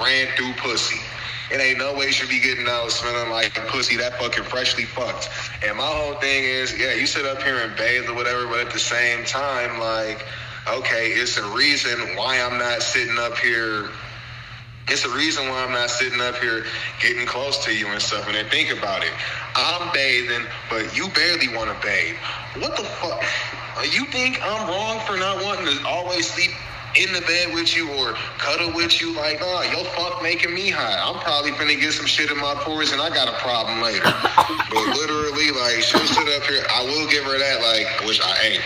ran through pussy. It ain't no way you should be getting out smelling like pussy that fucking freshly fucked. And my whole thing is, yeah, you sit up here and bathe or whatever, but at the same time, like, okay, it's a reason why I'm not sitting up here. It's a reason why I'm not sitting up here getting close to you and stuff. And then think about it. I'm bathing, but you barely want to bathe. What the fuck? You think I'm wrong for not wanting to always sleep in the bed with you or cuddle with you? Like, nah, your fuck making me high. I'm probably finna get some shit in my pores and I got a problem later. But literally, like, she'll sit up here. I will give her that, like, which I ain't.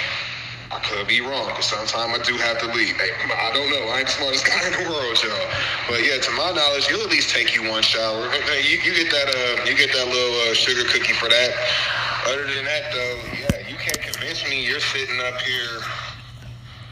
I could be wrong, because sometimes I do have to leave. Hey, I don't know. I ain't the smartest guy in the world, y'all. But yeah, to my knowledge, you'll at least take you one shower. You get that little sugar cookie for that. Other than that, though, yeah, you can't convince me you're sitting up here.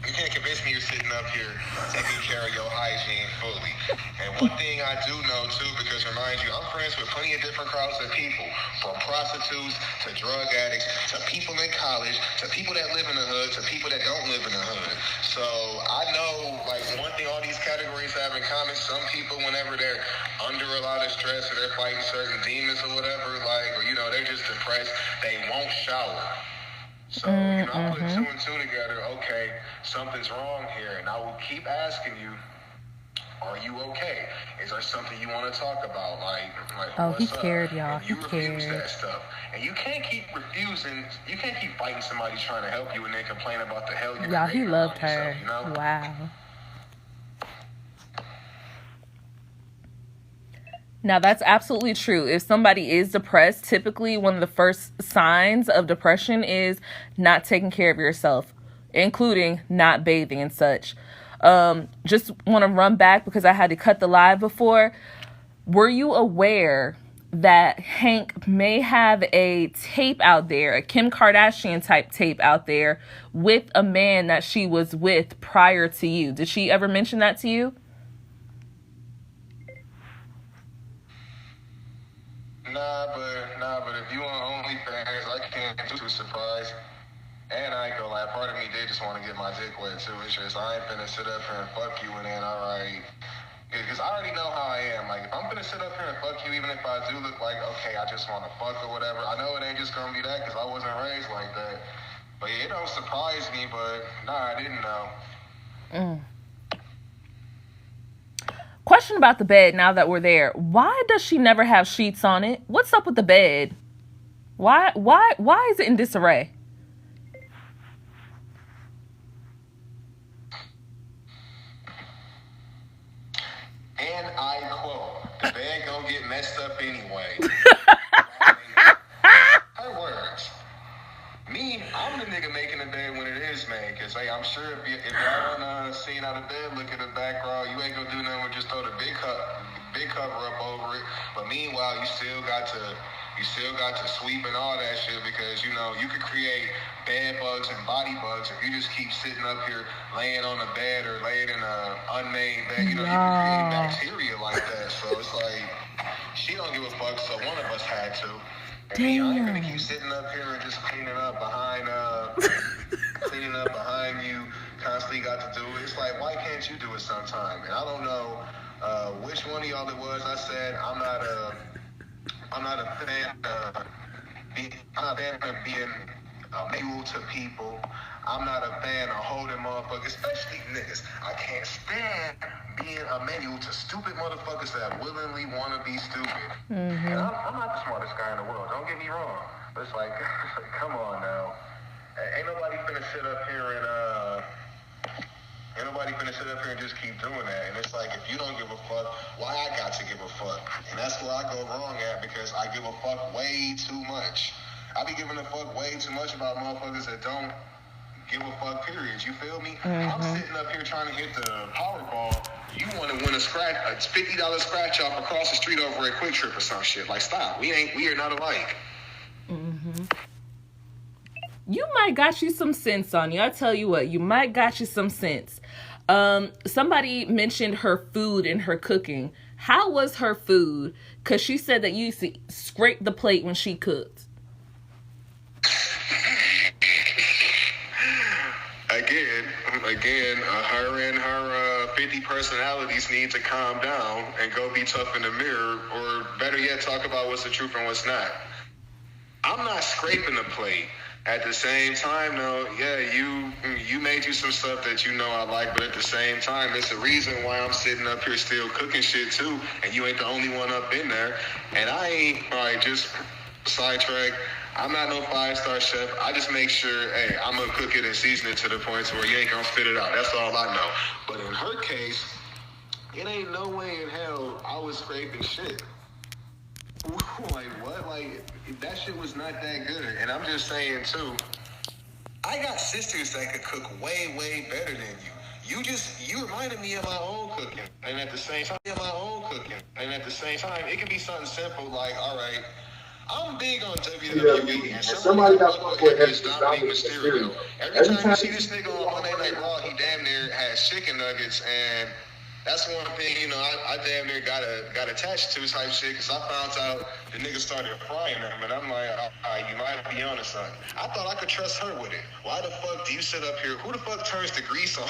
You can't convince me you're sitting up here taking care of your hygiene fully. And one thing I do know, too, because remind you, I'm friends with plenty of different crowds of people, from prostitutes to drug addicts to people in college to people that live in the hood to people that don't live in the hood. So I know, like, one thing all these categories have in common, some people, whenever they're under a lot of stress or they're fighting certain demons or whatever, like, or, you know, they're just depressed, they won't shower. So, you know, I put two and two together. Okay, something's wrong here. And I will keep asking you, are you okay? Is there something you want to talk about? Like oh, he what's cared, up? y'all. And you He refuse cared. that stuff. And you can't keep refusing. You can't keep fighting somebody trying to help you and then complain about the hell you're Y'all, he creating loved around her. yourself, you know? Wow. Now, that's absolutely true. If somebody is depressed, typically one of the first signs of depression is not taking care of yourself, including not bathing and such. Just want to run back because I had to cut the live before. Were you aware that Hank may have a tape out there, a Kim Kardashian type tape out there with a man that she was with prior to you? Did she ever mention that to you? Nah, but if you on OnlyFans, I can't be too surprised. And I ain't gonna lie, part of me did just want to get my dick wet too. It's just, I ain't finna sit up here and fuck you and then, alright. Because I already know how I am. Like, if I'm gonna sit up here and fuck you, even if I do look like, okay, I just want to fuck or whatever, I know it ain't just gonna be that because I wasn't raised like that. But yeah, it don't surprise me, but nah, I didn't know. Question about the bed now that we're there. Why does she never have sheets on it? What's up with the bed? Why is it in disarray? And I quote, the bed gonna get messed up anyway. Her words. Me, I'm the nigga making the bed when it is made. Because, hey, I'm sure if y'all done seen out of bed, look at the background, you ain't gonna do nothing but just throw the big cover up over it. But meanwhile, you still got to sweep and all that shit because, you know, you could create bed bugs and body bugs if you just keep sitting up here laying on a bed or laying in an unmade bed. You know, you can create bacteria like that. So it's like, she don't give a fuck, so one of us had to. And me, I ain't gonna keep sitting up here and just cleaning up behind you, constantly got to do it. It's like, why can't you do it sometime? And I don't know which one of y'all it was. I said, I'm not a fan of being able to people. I'm not a fan of holding motherfuckers, especially niggas. I can't stand being a manual to stupid motherfuckers that willingly want to be stupid. And I'm not the smartest guy in the world. Don't get me wrong. But it's like, come on now. Ain't nobody finna sit up here and just keep doing that. And it's like, if you don't give a fuck, why I got to give a fuck? And that's where I go wrong at, because I give a fuck way too much. I be giving a fuck way too much about motherfuckers that don't give a fuck, period. You feel me? I'm sitting up here trying to hit the Powerball. You want to win a $50 scratch off across the street over a Quick Trip or some shit. Like, stop. We are not alike. You might got you some sense on you. I tell you what, you might got you some sense. Somebody mentioned her food and her cooking. How was her food? Because she said that you used to scrape the plate when she cooked. Again, again, her and her 50 personalities need to calm down and go be tough in the mirror, or better yet, talk about what's the truth and what's not. I'm not scraping the plate. At the same time, though, yeah, you made you some stuff that you know I like, but at the same time, it's a reason why I'm sitting up here still cooking shit too, and you ain't the only one up in there. And I ain't, all right, just sidetrack. I'm not no 5-star chef. I just make sure, hey, I'm gonna cook it and season it to the point where you ain't gonna spit it out. That's all I know. But in her case, it ain't no way in hell I was scraping shit. Like what? Like that shit was not that good. And I'm just saying too, I got sisters that could cook way, way better than you. You reminded me of my own cooking. And at the same time, it can be something simple like, all right, I'm big on WWE, and somebody got fucked with is Dominic Mysterio. Every time you see this nigga on Monday Night Raw, he damn near has chicken nuggets, and that's one thing, you know, I damn near got attached to type shit, because I found out the nigga started frying them, and I'm like, you might be on to something. I thought I could trust her with it. Why the fuck do you sit up here? Who the fuck turns the grease on?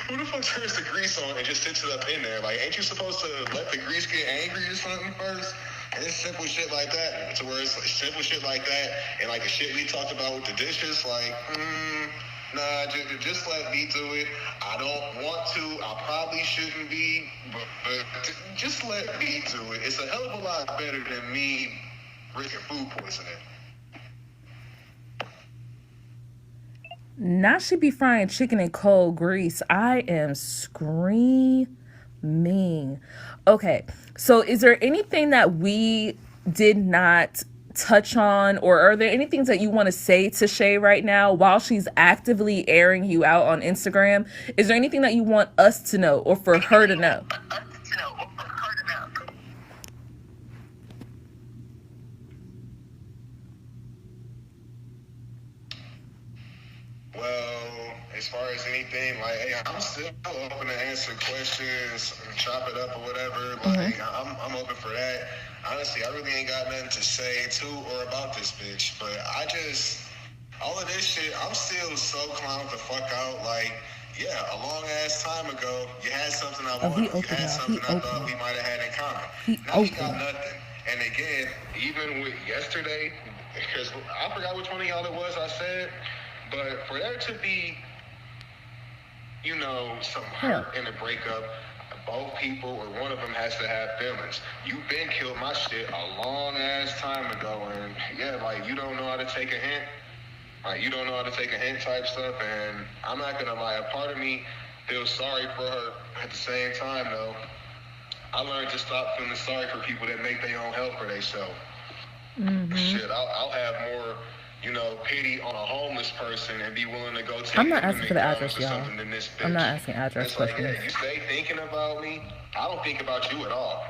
Who the fuck turns the grease on and just sits it up in there? Like, ain't you supposed to let the grease get angry or something first? And it's simple shit like that, to where it's simple shit like that, and like the shit we talked about with the dishes, like, nah, just let me do it. I don't want to. I probably shouldn't be, but just let me do it. It's a hell of a lot better than me risking food poisoning. Now she be frying chicken in cold grease. I am screaming. Okay, so is there anything that we did not touch on, or are there any things that you want to say to Shay right now while she's actively airing you out on Instagram? Is there anything that you want us to know or for her to know? Well, as far as anything, like, hey, I'm still open to answer questions, chop it up or whatever. Like, I'm open for that. Honestly, I really ain't got nothing to say to or about this bitch. But all of this shit, I'm still so clowned the fuck out. Like, yeah, a long ass time ago, you had something I wanted. You had something I thought we might have had in common. Now you got nothing. And again, even with yesterday, because I forgot which one of y'all it was I said, but for there to be, you know, some hurt in a breakup, both people or one of them has to have feelings. You've been killed my shit a long ass time ago, and yeah, like, you don't know how to take a hint. Like, you don't know how to take a hint type stuff, and I'm not gonna lie, a part of me feels sorry for her. At the same time, though, I learned to stop feeling sorry for people that make their own hell for themselves. Shit, I'll have more, you know, pity on a homeless person and be willing to go take I'm not asking for the address, y'all. than this bitch. I'm not asking address It's like, questions. yeah, you stay thinking about me, I don't think about you at all.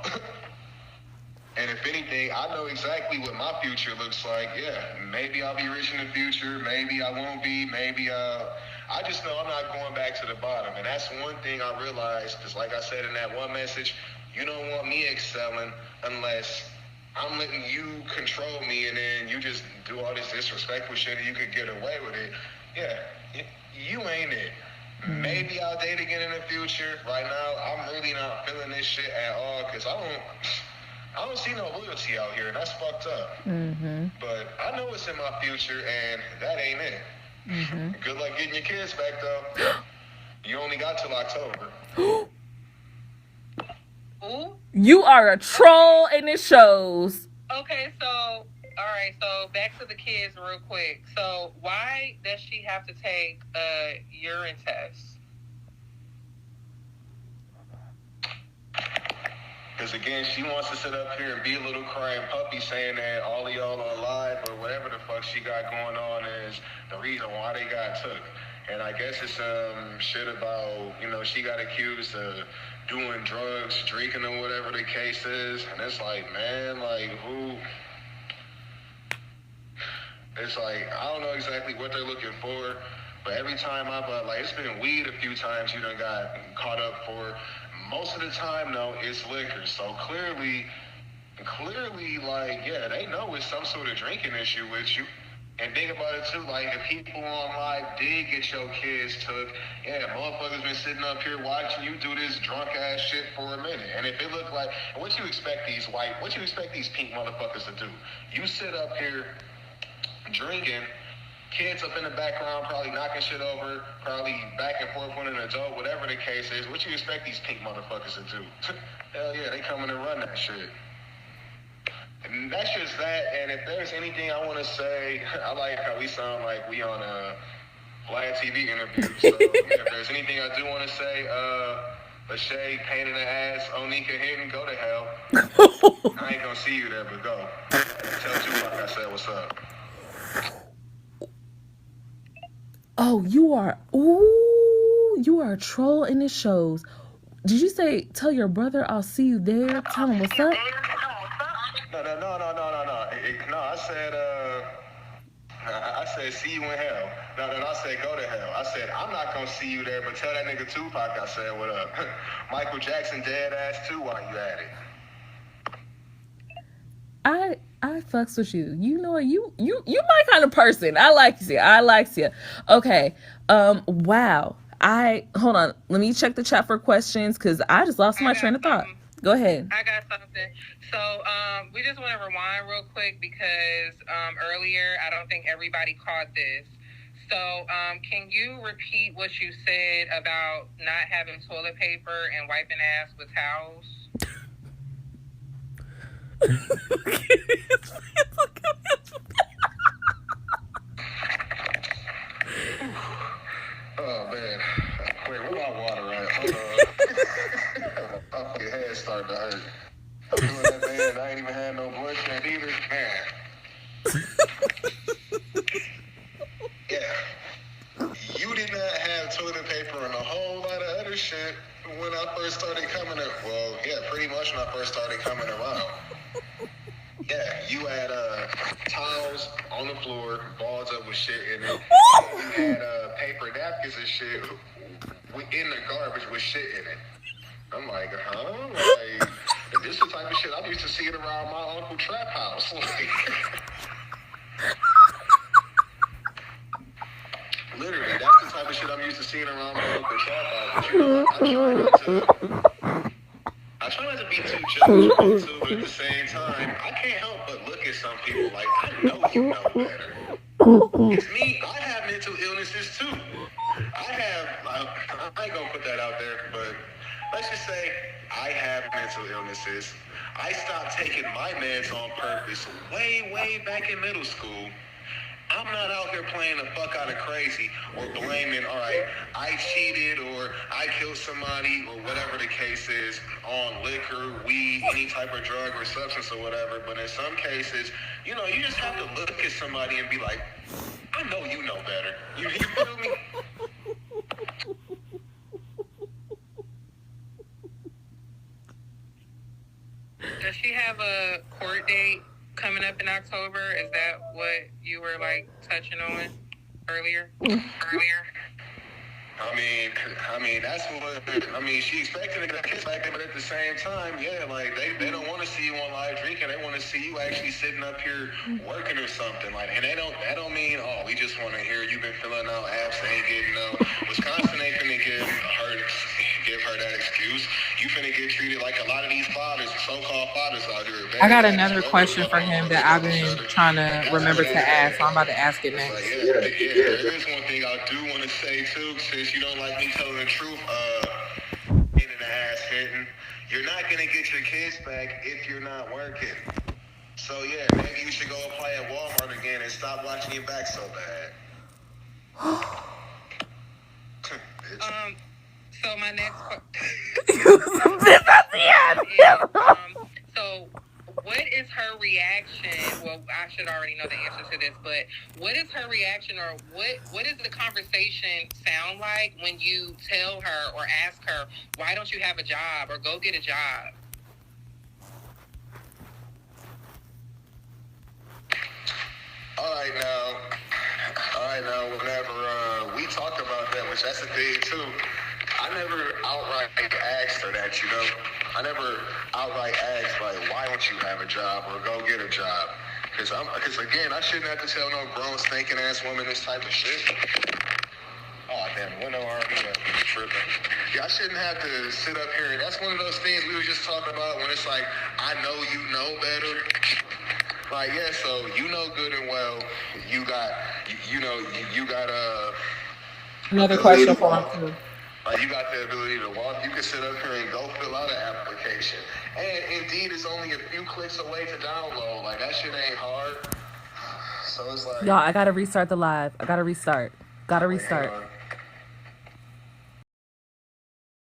And if anything, I know exactly what my future looks like. Yeah, maybe I'll be rich in the future. Maybe I won't be. Maybe I just know I'm not going back to the bottom. And that's one thing I realized, because like I said in that one message, you don't want me excelling unless I'm letting you control me, and then you just do all this disrespectful shit and you could get away with it. Yeah, you ain't it. Maybe I'll date again in the future. Right now, I'm really not feeling this shit at all, because I don't see no loyalty out here, and that's fucked up. But I know it's in my future, and that ain't it. Good luck getting your kids back, though. You only got till October. Ooh. You are a troll, and it shows. Okay, so, all right, so back to the kids real quick. So why does she have to take a urine test? Because again, she wants to sit up here and be a little crying puppy saying that all of y'all are alive or whatever the fuck she got going on is the reason why they got took. And I guess it's shit about, you know, she got accused of doing drugs, drinking, or whatever the case is. And it's like, man, like, who? It's like, I don't know exactly what they're looking for, but every time I've, like, it's been weed a few times you done got caught up for. Most of the time, though, it's liquor. So clearly, like, yeah, they know it's some sort of drinking issue with you. And think about it too, like if people on live did get your kids took, yeah, motherfuckers been sitting up here watching you do this drunk ass shit for a minute. And if it look like, what you expect these pink motherfuckers to do? You sit up here drinking, kids up in the background probably knocking shit over, probably back and forth with an adult, whatever the case is. What you expect these pink motherfuckers to do? Hell yeah, they coming to run that shit. And that's just that. And if there's anything I want to say, I like how we sound like we on a live TV interview. So if there's anything I do want to say, Lachey, pain in the ass, Onika Hinton, go to hell. I ain't gonna see you there, but go. Tell Tupac I said what's up. Oh, you are a troll in the shows. Did you say, tell your brother I'll see you there? Tell him what's up? No. No, I said, see you in hell. No, I said, go to hell. I said, I'm not going to see you there, but tell that nigga Tupac I said, what up? Michael Jackson dead ass too while you at it. I fucks with you. You know what? You my kind of person. I like you. Okay. Wow. Hold on. Let me check the chat for questions because I just lost my train of thought. Go ahead. I got something. So we just want to rewind real quick because earlier I don't think everybody caught this. So can you repeat what you said about not having toilet paper and wiping ass with towels? Oh man. Wait, where my water at? Hold on. My fucking head starting to hurt. I'm doing that, man. I ain't even had no blood yet either. Man. Yeah. You did not have toilet paper and a whole lot of other shit when I first started coming well, yeah, pretty much when I first started coming around. Yeah, you had towels on the floor, balls up with shit in it. You had paper napkins and shit in the garbage with shit in it. I'm like, huh? Like, this is the type of shit I'm used to seeing around my Uncle Trap house. Like, literally, that's the type of shit I'm used to seeing around my Uncle Trap house. But you know, I try not to be too judgmental too, but at the same time, I can't help but look at some people like, I know you know better. It's me. I have mental illnesses too. I ain't gonna put that out there, but let's just say I have mental illnesses. I stopped taking my meds on purpose way back in middle school. I'm not out here playing the fuck out of crazy or blaming, all right, I cheated or I killed somebody or whatever the case is on liquor, weed, any type of drug or substance or whatever. But in some cases, you know, you just have to look at somebody and be like, I know you know better. You feel me? Does she have a court date coming up in October? Is that what you were like touching on earlier? I mean, that's what, she expected to get a kiss back there, but at the same time, yeah, like, they don't want to see you on live drinking. They want to see you actually sitting up here working or something. Like, and that don't mean, oh, we just want to hear you've been filling out apps, they ain't getting no. Wisconsin ain't finna give her that excuse. You finna get treated like a lot of these fathers, so-called fathers out here. I got another question for him that I've been trying to remember to ask, so I'm about to ask it next. Like, there is one thing I do want to say, too, since you don't like me telling the truth, in the ass hitting, you're not going to get your kids back if you're not working. So, yeah, maybe you should go apply at Walmart again and stop watching your back so bad. So my next so what is her reaction? Well, I should already know the answer to this, but what is her reaction, or what does the conversation sound like when you tell her or ask her, why don't you have a job or go get a job? All right, now, whenever we talk about that, which that's a thing, too, I never outright asked her that, I never outright asked, like, why don't you have a job or go get a job? Because again, I shouldn't have to tell no grown stinking ass woman this type of shit. Oh damn, the window already tripping. Yeah, I shouldn't have to sit up here. That's one of those things we were just talking about when it's like, I know you know better. Like, yeah, so you know good and well, you got Another question for him too. like you got the ability to walk. You can sit up here and go fill out an application. And Indeed is only a few clicks away to download. Like that shit ain't hard. So it's like, Y'all, I gotta restart the live. I gotta restart. Gotta wait, restart. hang on.